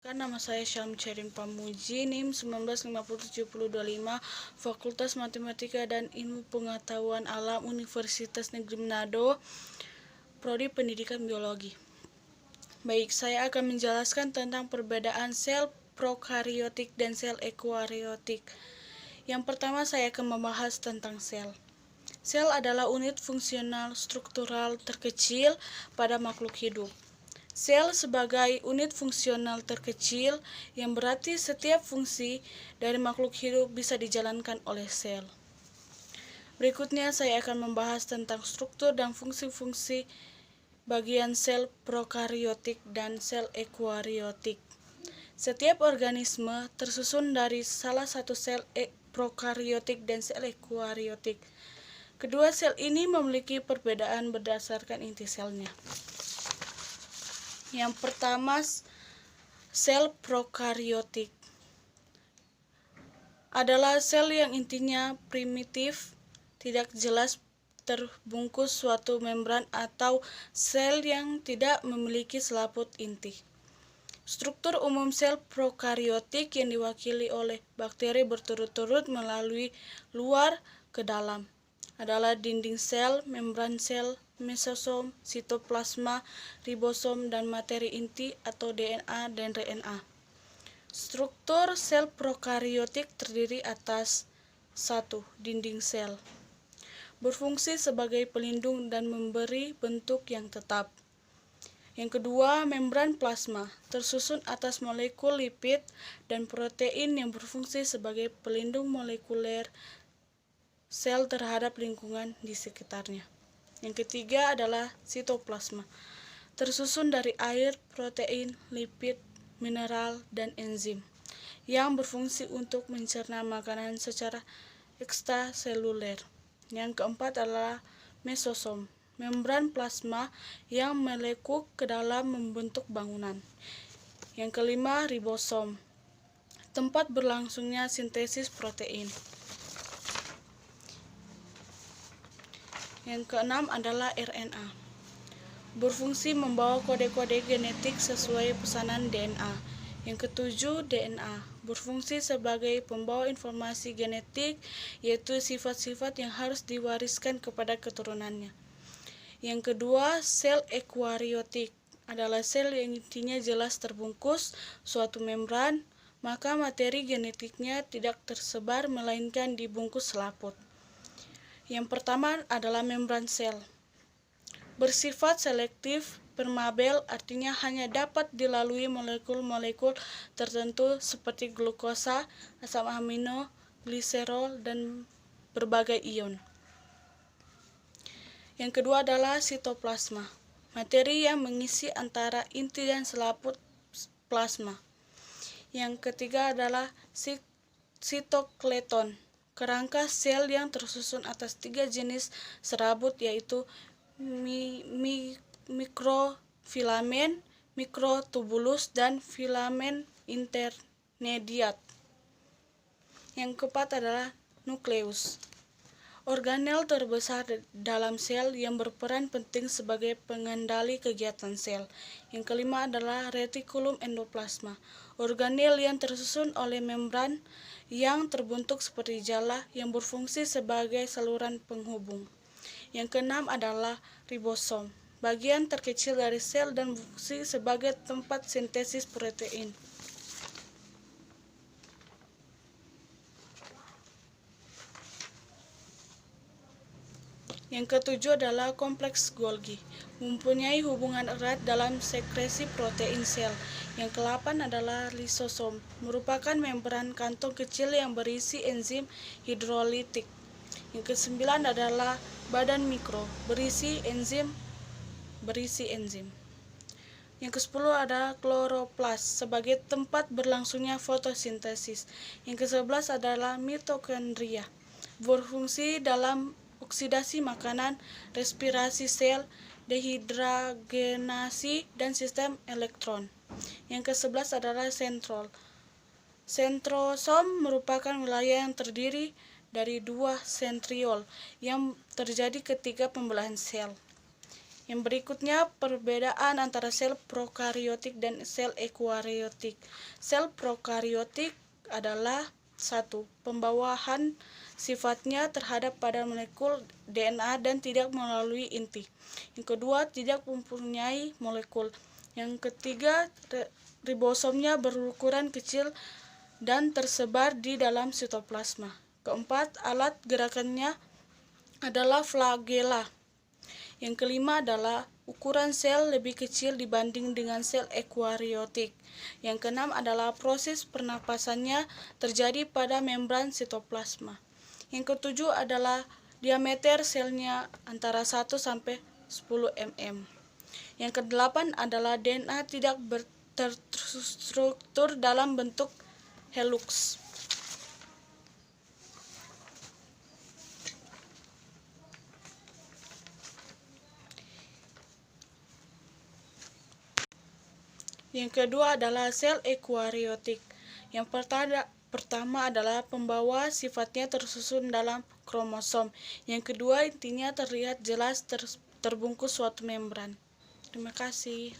Nama saya Syam Cerin Pamuji, NIM 19507025, Fakultas Matematika dan Ilmu Pengetahuan Alam Universitas Negeri Manado, Prodi Pendidikan Biologi. Baik, saya akan menjelaskan tentang perbedaan sel prokariotik dan sel eukariotik. Yang pertama, saya akan membahas tentang sel. Sel adalah unit fungsional struktural terkecil pada makhluk hidup. Sel sebagai unit fungsional terkecil yang berarti setiap fungsi dari makhluk hidup bisa dijalankan oleh sel. Berikutnya saya akan membahas tentang struktur dan fungsi-fungsi bagian sel prokariotik dan sel eukariotik. Setiap organisme tersusun dari salah satu sel prokariotik dan sel eukariotik. Kedua sel ini memiliki perbedaan berdasarkan inti selnya. Yang pertama, sel prokariotik adalah sel yang intinya primitif, tidak jelas terbungkus suatu membran atau sel yang tidak memiliki selaput inti. Struktur umum sel prokariotik yang diwakili oleh bakteri berturut-turut melalui luar ke dalam adalah dinding sel, membran sel, mesosom, sitoplasma, ribosom, dan materi inti atau DNA dan RNA. Struktur sel prokariotik terdiri atas 1. Dinding sel, berfungsi sebagai pelindung dan memberi bentuk yang tetap. Yang kedua, membran plasma, tersusun atas molekul lipid dan protein yang berfungsi sebagai pelindung molekuler sel terhadap lingkungan di sekitarnya. Yang ketiga adalah sitoplasma, tersusun dari air, protein, lipid, mineral, dan enzim yang berfungsi untuk mencerna makanan secara ekstraseluler. Yang keempat adalah mesosom, membran plasma yang melekuk ke dalam membentuk bangunan. Yang kelima, ribosom, tempat berlangsungnya sintesis protein. Yang keenam adalah RNA, berfungsi membawa kode-kode genetik sesuai pesanan DNA. Yang ketujuh, DNA, berfungsi sebagai pembawa informasi genetik, yaitu sifat-sifat yang harus diwariskan kepada keturunannya. Yang kedua, sel eukariotik adalah sel yang intinya jelas terbungkus suatu membran, maka materi genetiknya tidak tersebar melainkan dibungkus selaput. Yang pertama adalah membran sel, bersifat selektif, permeabel, artinya hanya dapat dilalui molekul-molekul tertentu seperti glukosa, asam amino, gliserol, dan berbagai ion. Yang kedua adalah sitoplasma, materi yang mengisi antara inti dan selaput plasma. Yang ketiga adalah sitoskeleton, kerangka sel yang tersusun atas 3 jenis serabut, yaitu mikrofilamen, mikrotubulus, dan filamen intermediat. Yang keempat adalah nukleus, organel terbesar dalam sel yang berperan penting sebagai pengendali kegiatan sel. Yang kelima adalah retikulum endoplasma, organel yang tersusun oleh membran yang terbentuk seperti jala yang berfungsi sebagai saluran penghubung. Yang keenam adalah ribosom, bagian terkecil dari sel dan berfungsi sebagai tempat sintesis protein. Yang ketujuh adalah kompleks Golgi, mempunyai hubungan erat dalam sekresi protein sel. Yang ke-8 adalah lisosom, merupakan membran kantong kecil yang berisi enzim hidrolitik. Yang ke-9 adalah badan mikro, berisi enzim. Yang ke-10 adalah kloroplas, sebagai tempat berlangsungnya fotosintesis. Yang ke-11 adalah mitokondria, berfungsi dalam oksidasi makanan, respirasi sel, dehidragenasi, dan sistem elektron. Yang ke-11 adalah sentrol. Sentrosom merupakan wilayah yang terdiri dari 2 sentriol yang terjadi ketika pembelahan sel. Yang berikutnya perbedaan antara sel prokariotik dan sel eukariotik. Sel prokariotik adalah satu, pembawahan sifatnya terhadap pada molekul DNA dan tidak melalui inti. Yang kedua, tidak mempunyai molekul. Yang ketiga, ribosomnya berukuran kecil dan tersebar di dalam sitoplasma. Keempat, alat gerakannya adalah flagela. Yang kelima adalah ukuran sel lebih kecil dibanding dengan sel eukariotik. Yang keenam adalah proses pernapasannya terjadi pada membran sitoplasma. Yang ketujuh adalah diameter selnya antara 1 sampai 10 mm. Yang kedelapan adalah DNA tidak terstruktur dalam bentuk helix. Yang kedua adalah sel eukariotik. Yang pertama adalah pembawa sifatnya tersusun dalam kromosom. Yang kedua, intinya terlihat jelas terbungkus suatu membran. Terima kasih.